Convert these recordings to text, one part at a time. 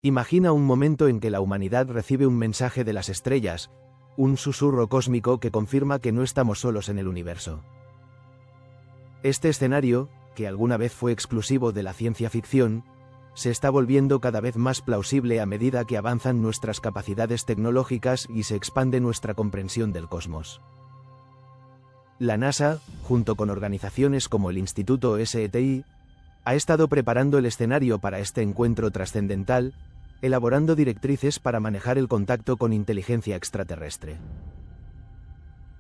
Imagina un momento en que la humanidad recibe un mensaje de las estrellas, un susurro cósmico que confirma que no estamos solos en el universo. Este escenario, que alguna vez fue exclusivo de la ciencia ficción, se está volviendo cada vez más plausible a medida que avanzan nuestras capacidades tecnológicas y se expande nuestra comprensión del cosmos. La NASA, junto con organizaciones como el Instituto SETI, ha estado preparando el escenario para este encuentro trascendental, elaborando directrices para manejar el contacto con inteligencia extraterrestre.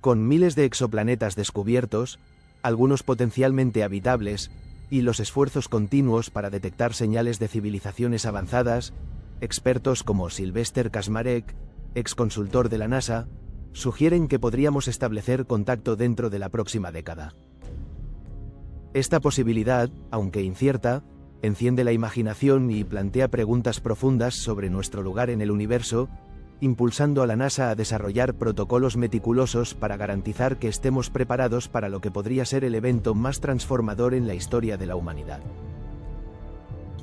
Con miles de exoplanetas descubiertos, algunos potencialmente habitables, y los esfuerzos continuos para detectar señales de civilizaciones avanzadas, expertos como Sylvester Kasmarek, exconsultor de la NASA, sugieren que podríamos establecer contacto dentro de la próxima década. Esta posibilidad, aunque incierta, enciende la imaginación y plantea preguntas profundas sobre nuestro lugar en el universo, impulsando a la NASA a desarrollar protocolos meticulosos para garantizar que estemos preparados para lo que podría ser el evento más transformador en la historia de la humanidad.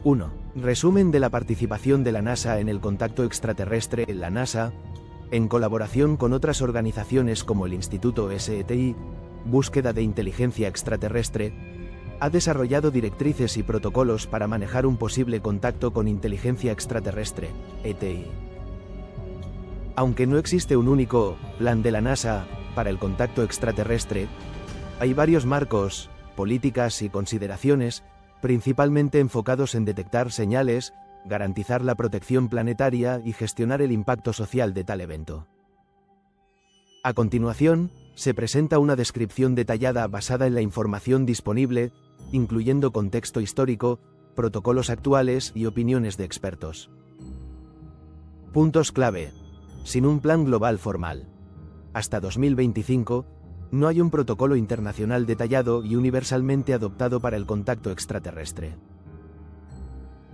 1. Resumen de la participación de la NASA en el contacto extraterrestre. La NASA, en colaboración con otras organizaciones como el Instituto SETI, Búsqueda de Inteligencia Extraterrestre, ha desarrollado directrices y protocolos para manejar un posible contacto con inteligencia extraterrestre, ETI. Aunque no existe un único plan de la NASA para el contacto extraterrestre, hay varios marcos, políticas y consideraciones, principalmente enfocados en detectar señales, garantizar la protección planetaria y gestionar el impacto social de tal evento. A continuación, se presenta una descripción detallada basada en la información disponible, incluyendo contexto histórico, protocolos actuales y opiniones de expertos. Puntos clave. Sin un plan global formal. Hasta 2025, no hay un protocolo internacional detallado y universalmente adoptado para el contacto extraterrestre.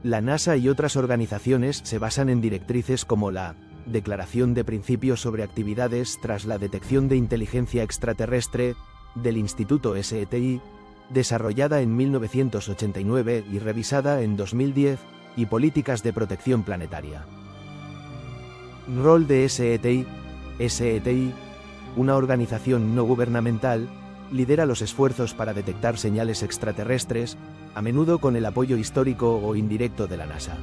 La NASA y otras organizaciones se basan en directrices como la Declaración de Principios sobre Actividades tras la Detección de Inteligencia Extraterrestre, del Instituto SETI, desarrollada en 1989 y revisada en 2010, y políticas de protección planetaria. Rol de SETI. SETI, una organización no gubernamental, lidera los esfuerzos para detectar señales extraterrestres, a menudo con el apoyo histórico o indirecto de la NASA.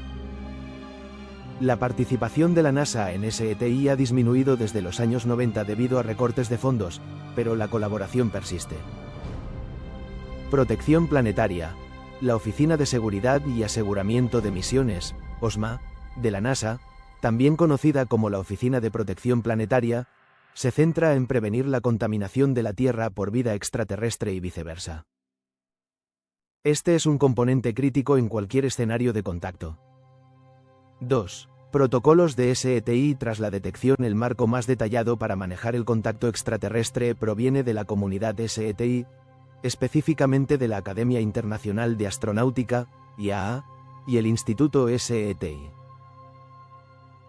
La participación de la NASA en SETI ha disminuido desde los años 90 debido a recortes de fondos, pero la colaboración persiste. Protección planetaria. La Oficina de Seguridad y Aseguramiento de Misiones, OSMA, de la NASA, también conocida como la Oficina de Protección Planetaria, se centra en prevenir la contaminación de la Tierra por vida extraterrestre y viceversa. Este es un componente crítico en cualquier escenario de contacto. 2. Protocolos de SETI tras la detección. El marco más detallado para manejar el contacto extraterrestre proviene de la comunidad SETI, específicamente de la Academia Internacional de Astronáutica, IAA, y el Instituto SETI.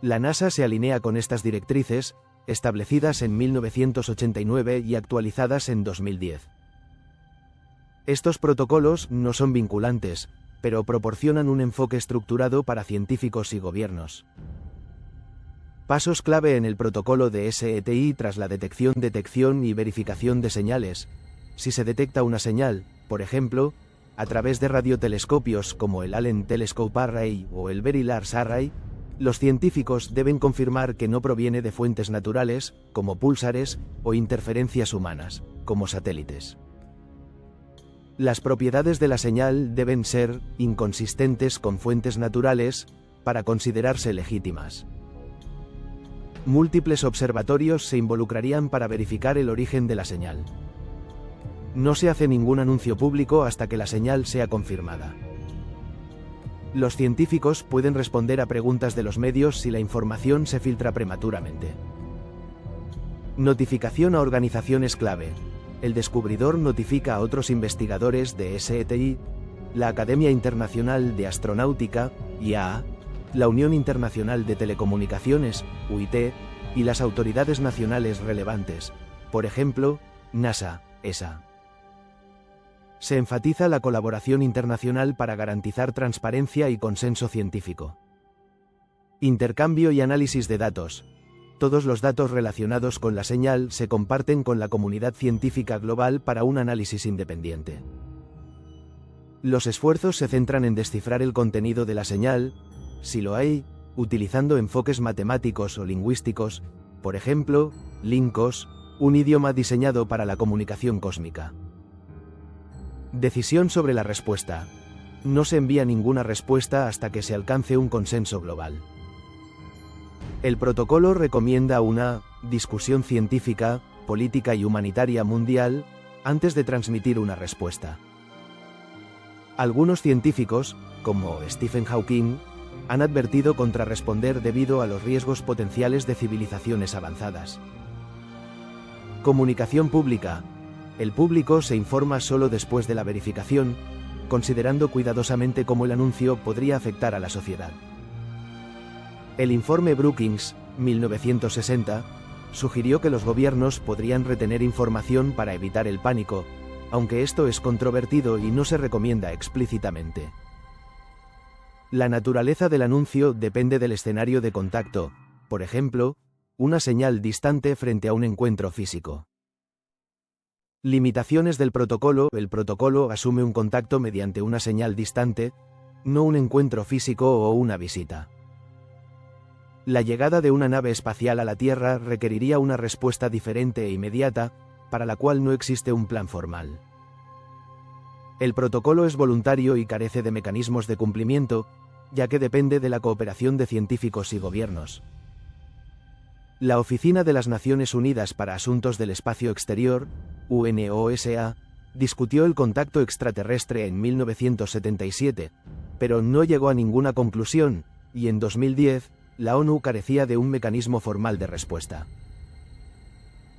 La NASA se alinea con estas directrices, establecidas en 1989 y actualizadas en 2010. Estos protocolos no son vinculantes, pero proporcionan un enfoque estructurado para científicos y gobiernos. Pasos clave en el protocolo de SETI tras la detección y verificación de señales. Si se detecta una señal, por ejemplo, a través de radiotelescopios como el Allen Telescope Array o el Very Large Array, los científicos deben confirmar que no proviene de fuentes naturales, como púlsares, o interferencias humanas, como satélites. Las propiedades de la señal deben ser inconsistentes con fuentes naturales para considerarse legítimas. Múltiples observatorios se involucrarían para verificar el origen de la señal. No se hace ningún anuncio público hasta que la señal sea confirmada. Los científicos pueden responder a preguntas de los medios si la información se filtra prematuramente. Notificación a organizaciones clave. El descubridor notifica a otros investigadores de SETI, la Academia Internacional de Astronáutica, IAA, la Unión Internacional de Telecomunicaciones, UIT, y las autoridades nacionales relevantes, por ejemplo, NASA, ESA. Se enfatiza la colaboración internacional para garantizar transparencia y consenso científico. Intercambio y análisis de datos. Todos los datos relacionados con la señal se comparten con la comunidad científica global para un análisis independiente. Los esfuerzos se centran en descifrar el contenido de la señal, si lo hay, utilizando enfoques matemáticos o lingüísticos, por ejemplo, Linkos, un idioma diseñado para la comunicación cósmica. Decisión sobre la respuesta. No se envía ninguna respuesta hasta que se alcance un consenso global. El protocolo recomienda una discusión científica, política y humanitaria mundial antes de transmitir una respuesta. Algunos científicos, como Stephen Hawking, han advertido contra responder debido a los riesgos potenciales de civilizaciones avanzadas. Comunicación pública. El público se informa solo después de la verificación, considerando cuidadosamente cómo el anuncio podría afectar a la sociedad. El informe Brookings, 1960, sugirió que los gobiernos podrían retener información para evitar el pánico, aunque esto es controvertido y no se recomienda explícitamente. La naturaleza del anuncio depende del escenario de contacto, por ejemplo, una señal distante frente a un encuentro físico. Limitaciones del protocolo. El protocolo asume un contacto mediante una señal distante, no un encuentro físico o una visita. La llegada de una nave espacial a la Tierra requeriría una respuesta diferente e inmediata, para la cual no existe un plan formal. El protocolo es voluntario y carece de mecanismos de cumplimiento, ya que depende de la cooperación de científicos y gobiernos. La Oficina de las Naciones Unidas para Asuntos del Espacio Exterior, UNOSA, discutió el contacto extraterrestre en 1977, pero no llegó a ninguna conclusión, y en 2010, la ONU carecía de un mecanismo formal de respuesta.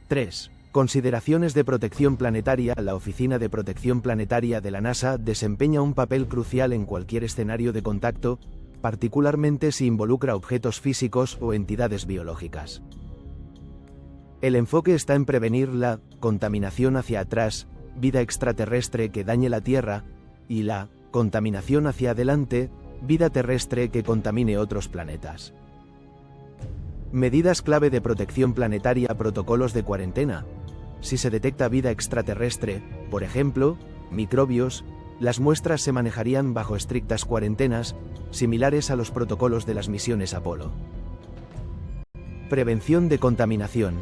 3. Consideraciones de protección planetaria. La Oficina de Protección Planetaria de la NASA desempeña un papel crucial en cualquier escenario de contacto, particularmente si involucra objetos físicos o entidades biológicas. El enfoque está en prevenir la contaminación hacia atrás, vida extraterrestre que dañe la Tierra, y la contaminación hacia adelante, vida terrestre que contamine otros planetas. Medidas clave de protección planetaria. Protocolos de cuarentena. Si se detecta vida extraterrestre, por ejemplo, microbios, las muestras se manejarían bajo estrictas cuarentenas, similares a los protocolos de las misiones Apolo. Prevención de contaminación.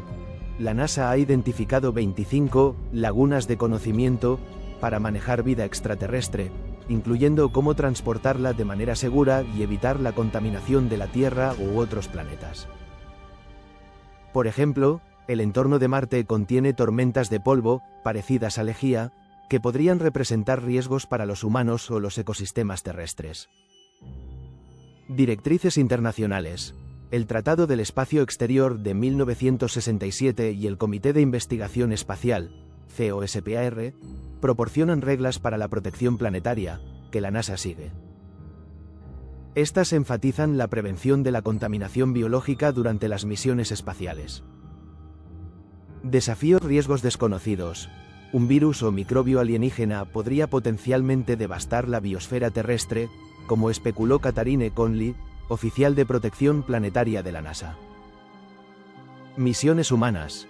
La NASA ha identificado 25 lagunas de conocimiento para manejar vida extraterrestre, incluyendo cómo transportarla de manera segura y evitar la contaminación de la Tierra u otros planetas. Por ejemplo, el entorno de Marte contiene tormentas de polvo, parecidas a lejía, que podrían representar riesgos para los humanos o los ecosistemas terrestres. Directrices internacionales. El Tratado del Espacio Exterior de 1967 y el Comité de Investigación Espacial, COSPAR, proporcionan reglas para la protección planetaria, que la NASA sigue. Estas enfatizan la prevención de la contaminación biológica durante las misiones espaciales. Desafíos. Riesgos desconocidos. Un virus o microbio alienígena podría potencialmente devastar la biosfera terrestre, como especuló Catherine Conley, oficial de protección planetaria de la NASA. Misiones humanas.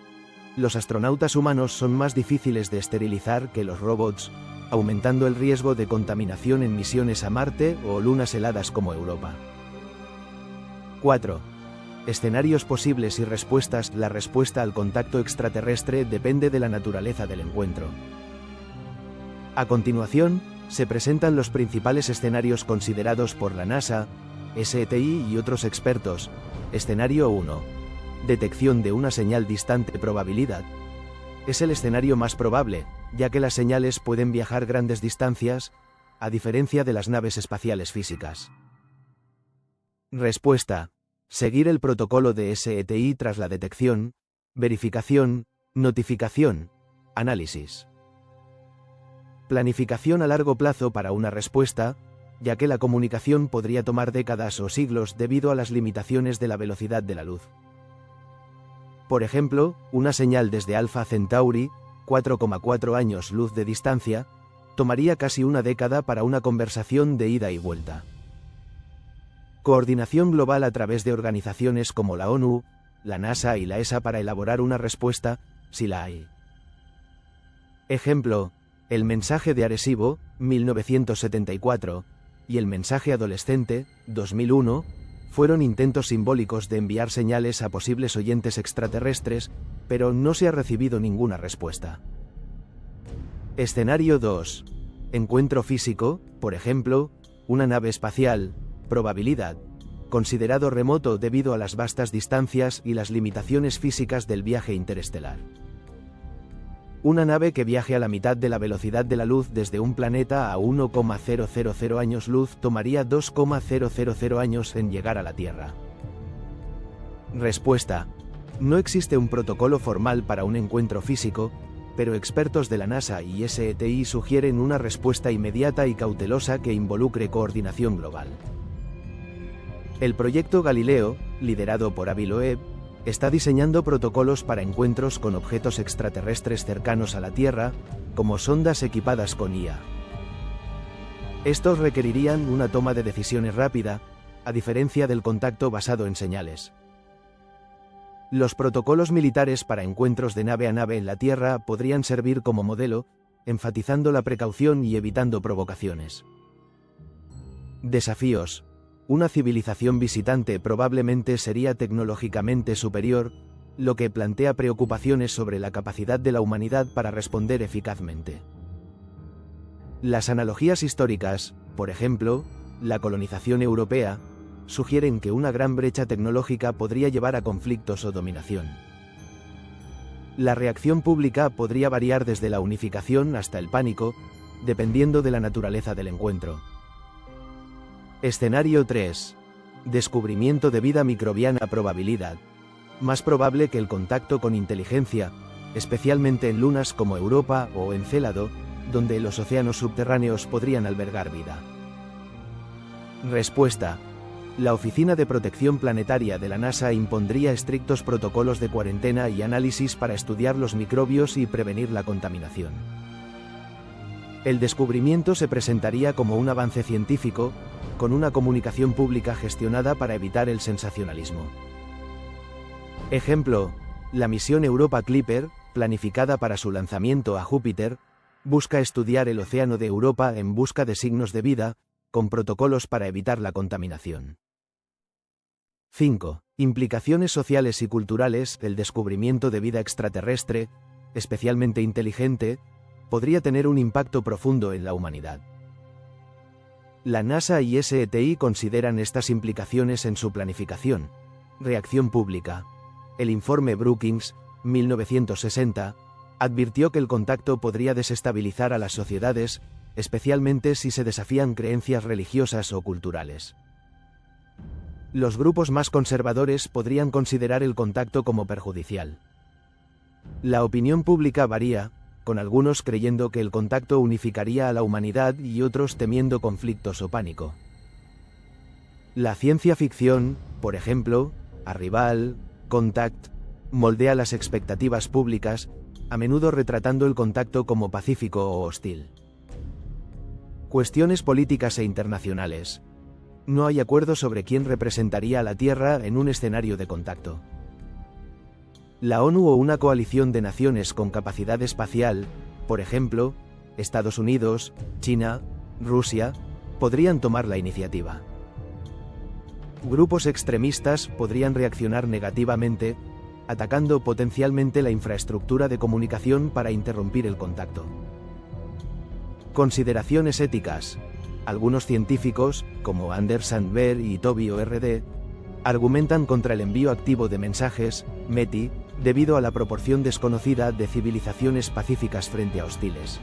Los astronautas humanos son más difíciles de esterilizar que los robots, aumentando el riesgo de contaminación en misiones a Marte o lunas heladas como Europa. 4. Escenarios posibles y respuestas. La respuesta al contacto extraterrestre depende de la naturaleza del encuentro. A continuación, se presentan los principales escenarios considerados por la NASA, SETI y otros expertos. Escenario 1. Detección de una señal distante. Probabilidad. Es el escenario más probable, ya que las señales pueden viajar grandes distancias, a diferencia de las naves espaciales físicas. Respuesta. Seguir el protocolo de SETI tras la detección, verificación, notificación, análisis. Planificación a largo plazo para una respuesta, ya que la comunicación podría tomar décadas o siglos debido a las limitaciones de la velocidad de la luz. Por ejemplo, una señal desde Alpha Centauri, 4,4 años luz de distancia, tomaría casi una década para una conversación de ida y vuelta. Coordinación global a través de organizaciones como la ONU, la NASA y la ESA para elaborar una respuesta, si la hay. Ejemplo, el mensaje de Arecibo, 1974, y el mensaje adolescente, 2001, fueron intentos simbólicos de enviar señales a posibles oyentes extraterrestres, pero no se ha recibido ninguna respuesta. Escenario 2. Encuentro físico, por ejemplo, una nave espacial, probabilidad, considerado remoto debido a las vastas distancias y las limitaciones físicas del viaje interestelar. Una nave que viaje a la mitad de la velocidad de la luz desde un planeta a 1,000 años luz tomaría 2,000 años en llegar a la Tierra. Respuesta. No existe un protocolo formal para un encuentro físico, pero expertos de la NASA y SETI sugieren una respuesta inmediata y cautelosa que involucre coordinación global. El proyecto Galileo, liderado por Avi Loeb, está diseñando protocolos para encuentros con objetos extraterrestres cercanos a la Tierra, como sondas equipadas con IA. Estos requerirían una toma de decisiones rápida, a diferencia del contacto basado en señales. Los protocolos militares para encuentros de nave a nave en la Tierra podrían servir como modelo, enfatizando la precaución y evitando provocaciones. Desafíos. Una civilización visitante probablemente sería tecnológicamente superior, lo que plantea preocupaciones sobre la capacidad de la humanidad para responder eficazmente. Las analogías históricas, por ejemplo, la colonización europea, sugieren que una gran brecha tecnológica podría llevar a conflictos o dominación. La reacción pública podría variar desde la unificación hasta el pánico, dependiendo de la naturaleza del encuentro. Escenario 3. Descubrimiento de vida microbiana. Probabilidad. Más probable que el contacto con inteligencia, especialmente en lunas como Europa o Encélado, donde los océanos subterráneos podrían albergar vida. Respuesta. La Oficina de Protección Planetaria de la NASA impondría estrictos protocolos de cuarentena y análisis para estudiar los microbios y prevenir la contaminación. El descubrimiento se presentaría como un avance científico, con una comunicación pública gestionada para evitar el sensacionalismo. Ejemplo, la misión Europa Clipper, planificada para su lanzamiento a Júpiter, busca estudiar el océano de Europa en busca de signos de vida, con protocolos para evitar la contaminación. 5. Implicaciones sociales y culturales. El descubrimiento de vida extraterrestre, especialmente inteligente, podría tener un impacto profundo en la humanidad. La NASA y SETI consideran estas implicaciones en su planificación. Reacción pública. El informe Brookings, 1960, advirtió que el contacto podría desestabilizar a las sociedades, especialmente si se desafían creencias religiosas o culturales. Los grupos más conservadores podrían considerar el contacto como perjudicial. La opinión pública varía, con algunos creyendo que el contacto unificaría a la humanidad y otros temiendo conflictos o pánico. La ciencia ficción, por ejemplo, Arrival, Contact, moldea las expectativas públicas, a menudo retratando el contacto como pacífico o hostil. Cuestiones políticas e internacionales. No hay acuerdo sobre quién representaría a la Tierra en un escenario de contacto. La ONU o una coalición de naciones con capacidad espacial, por ejemplo, Estados Unidos, China, Rusia, podrían tomar la iniciativa. Grupos extremistas podrían reaccionar negativamente, atacando potencialmente la infraestructura de comunicación para interrumpir el contacto. Consideraciones éticas. Algunos científicos, como Anders Sandberg y Toby Ord, argumentan contra el envío activo de mensajes, METI, debido a la proporción desconocida de civilizaciones pacíficas frente a hostiles.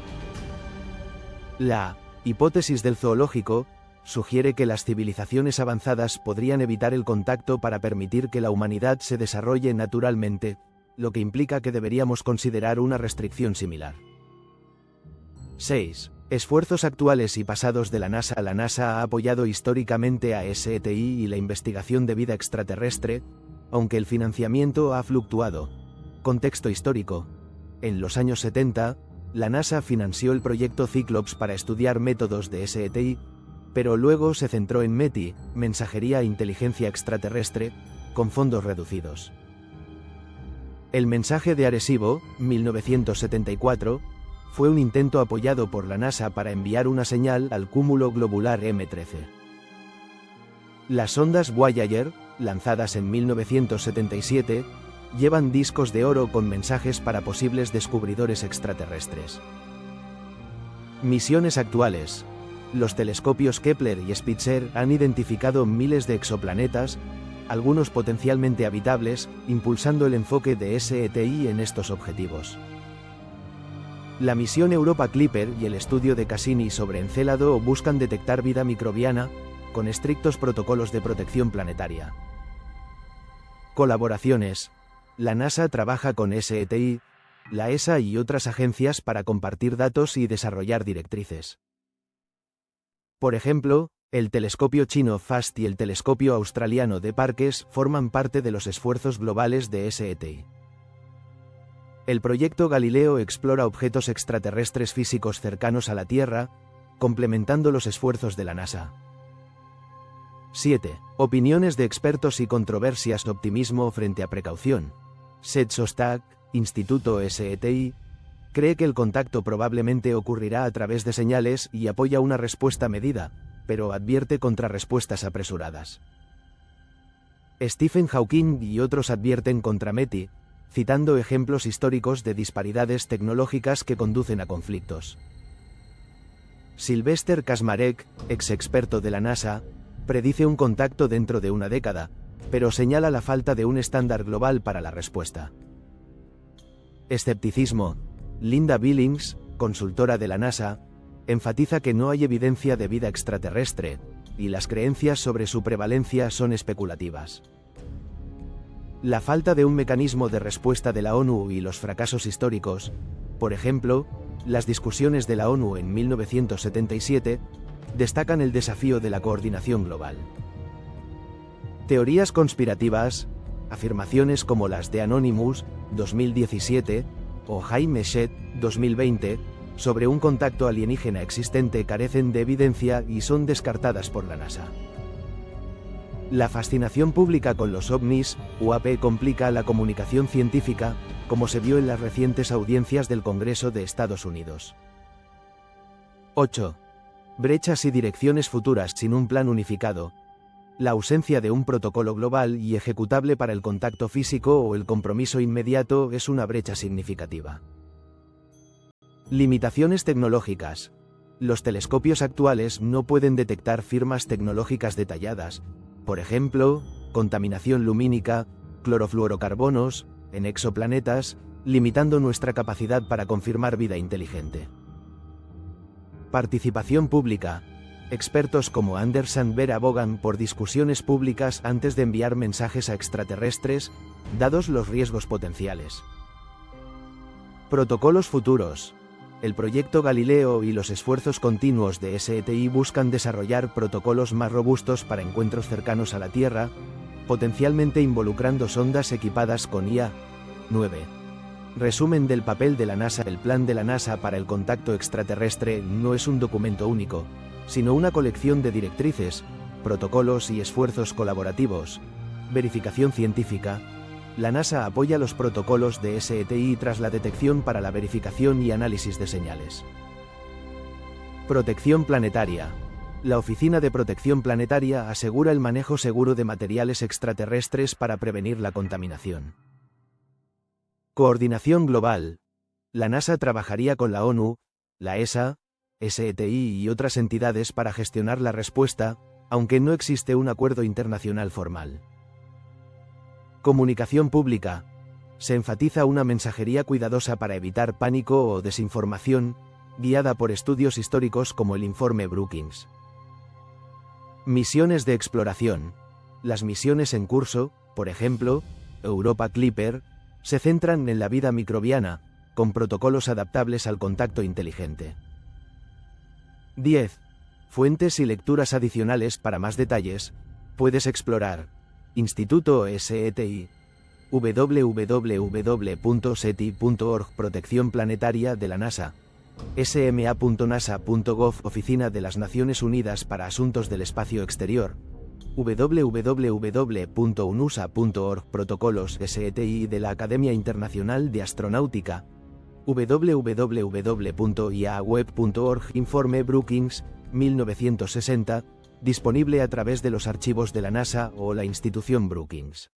La hipótesis del zoológico sugiere que las civilizaciones avanzadas podrían evitar el contacto para permitir que la humanidad se desarrolle naturalmente, lo que implica que deberíamos considerar una restricción similar. 6. Esfuerzos actuales y pasados de la NASA. La NASA ha apoyado históricamente a SETI y la investigación de vida extraterrestre, aunque el financiamiento ha fluctuado. Contexto histórico. En los años 70, la NASA financió el proyecto Cyclops para estudiar métodos de SETI, pero luego se centró en METI, Mensajería e Inteligencia Extraterrestre, con fondos reducidos. El mensaje de Arecibo, 1974, fue un intento apoyado por la NASA para enviar una señal al cúmulo globular M13. Las sondas Voyager, lanzadas en 1977, llevan discos de oro con mensajes para posibles descubridores extraterrestres. Misiones actuales. Los telescopios Kepler y Spitzer han identificado miles de exoplanetas, algunos potencialmente habitables, impulsando el enfoque de SETI en estos objetivos. La misión Europa Clipper y el estudio de Cassini sobre Encélado buscan detectar vida microbiana, con estrictos protocolos de protección planetaria. Colaboraciones. La NASA trabaja con SETI, la ESA y otras agencias para compartir datos y desarrollar directrices. Por ejemplo, el telescopio chino FAST y el telescopio australiano de Parkes forman parte de los esfuerzos globales de SETI. El proyecto Galileo explora objetos extraterrestres físicos cercanos a la Tierra, complementando los esfuerzos de la NASA. 7. Opiniones de expertos y controversias. Optimismo frente a precaución. Seth Shostak, Instituto SETI, cree que el contacto probablemente ocurrirá a través de señales y apoya una respuesta medida, pero advierte contra respuestas apresuradas. Stephen Hawking y otros advierten contra METI, citando ejemplos históricos de disparidades tecnológicas que conducen a conflictos. Sylvester Kasmarek, ex experto de la NASA, predice un contacto dentro de una década, pero señala la falta de un estándar global para la respuesta. Escepticismo. Linda Billings, consultora de la NASA, enfatiza que no hay evidencia de vida extraterrestre, y las creencias sobre su prevalencia son especulativas. La falta de un mecanismo de respuesta de la ONU y los fracasos históricos, por ejemplo, las discusiones de la ONU en 1977, destacan el desafío de la coordinación global. Teorías conspirativas, afirmaciones como las de Anonymous, 2017, o Jaime Shedd, 2020, sobre un contacto alienígena existente carecen de evidencia y son descartadas por la NASA. La fascinación pública con los ovnis, UAP, complica la comunicación científica, como se vio en las recientes audiencias del Congreso de Estados Unidos. 8. Brechas y direcciones futuras sin un plan unificado. La ausencia de un protocolo global y ejecutable para el contacto físico o el compromiso inmediato es una brecha significativa. Limitaciones tecnológicas. Los telescopios actuales no pueden detectar firmas tecnológicas detalladas, por ejemplo, contaminación lumínica, clorofluorocarbonos, en exoplanetas, limitando nuestra capacidad para confirmar vida inteligente. Participación pública. Expertos como Anderson Ver abogan por discusiones públicas antes de enviar mensajes a extraterrestres, dados los riesgos potenciales. Protocolos futuros. El proyecto Galileo y los esfuerzos continuos de SETI buscan desarrollar protocolos más robustos para encuentros cercanos a la Tierra, potencialmente involucrando sondas equipadas con IA. 9. Resumen del papel de la NASA. El plan de la NASA para el contacto extraterrestre no es un documento único, sino una colección de directrices, protocolos y esfuerzos colaborativos. Verificación científica. La NASA apoya los protocolos de SETI tras la detección para la verificación y análisis de señales. Protección planetaria. La Oficina de Protección Planetaria asegura el manejo seguro de materiales extraterrestres para prevenir la contaminación. Coordinación global. La NASA trabajaría con la ONU, la ESA, SETI y otras entidades para gestionar la respuesta, aunque no existe un acuerdo internacional formal. Comunicación pública. Se enfatiza una mensajería cuidadosa para evitar pánico o desinformación, guiada por estudios históricos como el informe Brookings. Misiones de exploración. Las misiones en curso, por ejemplo, Europa Clipper, se centran en la vida microbiana, con protocolos adaptables al contacto inteligente. 10. Fuentes y lecturas adicionales. Para más detalles, puedes explorar Instituto SETI, www.seti.org. Protección planetaria de la NASA, SMA.nasa.gov Oficina de las Naciones Unidas para Asuntos del Espacio Exterior, www.unusa.org Protocolos SETI de la Academia Internacional de Astronáutica, www.iaweb.org Informe Brookings, 1960, disponible a través de los archivos de la NASA o la institución Brookings.